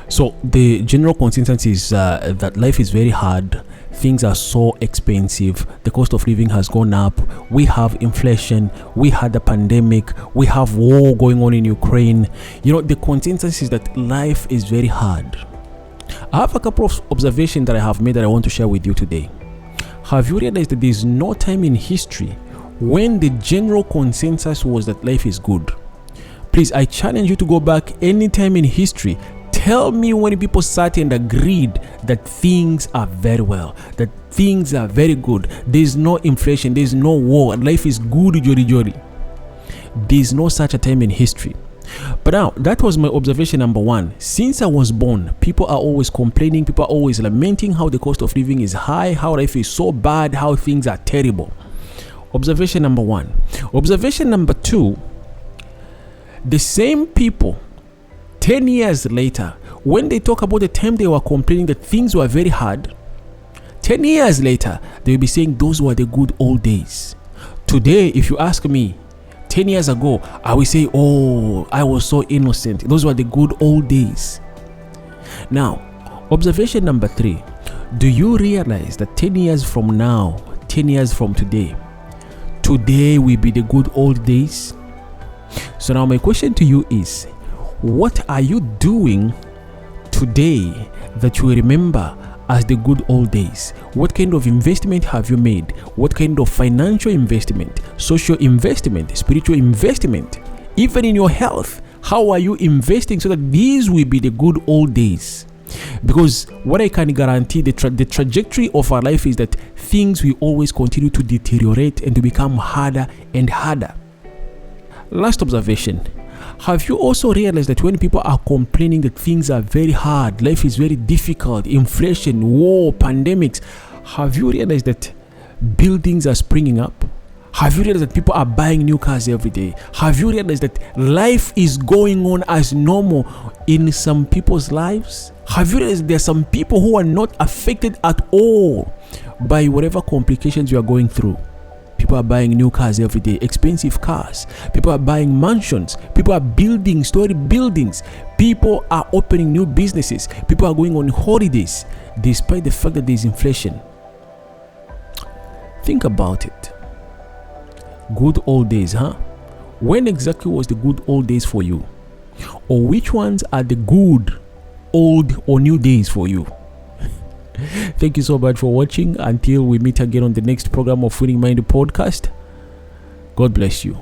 So the general consensus is that life is very hard. Things are so expensive. The cost of living has gone up. We have inflation. We had a pandemic. We have war going on in Ukraine. The consensus is that life is very hard. I have a couple of observations that I have made that I want to share with you today. Have you realized that there is no time in history when the general consensus was that life is good? Please, I challenge you to go back any time in history. Tell me when people sat and agreed that things are very well, that things are very good. There's no inflation, there's no war, life is good, jolly jolly. There's no such a time in history. But now, that was my observation number one. Since I was born, people are always complaining, people are always lamenting how the cost of living is high, how life is so bad, how things are terrible. Observation number one. Observation number two, the same people 10 years later, when they talk about the time they were complaining that things were very hard, 10 years later, they will be saying those were the good old days. Today, if you ask me, 10 years ago, I will say, oh, I was so innocent. Those were the good old days. Now, observation number three. Do you realize that 10 years from now, 10 years from today will be the good old days? So now my question to you is, what are you doing today that you remember as the good old days? What kind of investment have you made? What kind of financial investment, social investment, spiritual investment, even in your health? How are you investing so that these will be the good old days? Because what I can guarantee, the trajectory of our life is that things will always continue to deteriorate and to become harder and harder. Last observation. Have you also realized that when people are complaining that things are very hard, life is very difficult, inflation, war, pandemics, have you realized that buildings are springing up? Have you realized that people are buying new cars every day? Have you realized that life is going on as normal in some people's lives? Have you realized there are some people who are not affected at all by whatever complications you are going through? People are buying new cars every day, expensive cars. People are buying mansions. People are building story buildings. People are opening new businesses. People are going on holidays, despite the fact that there is inflation. Think about it. Good old days, huh? When exactly was the good old days for you? Or which ones are the good old or new days for you? Thank you so much for watching. Until we meet again on the next program of Winning Mind Podcast, God bless you.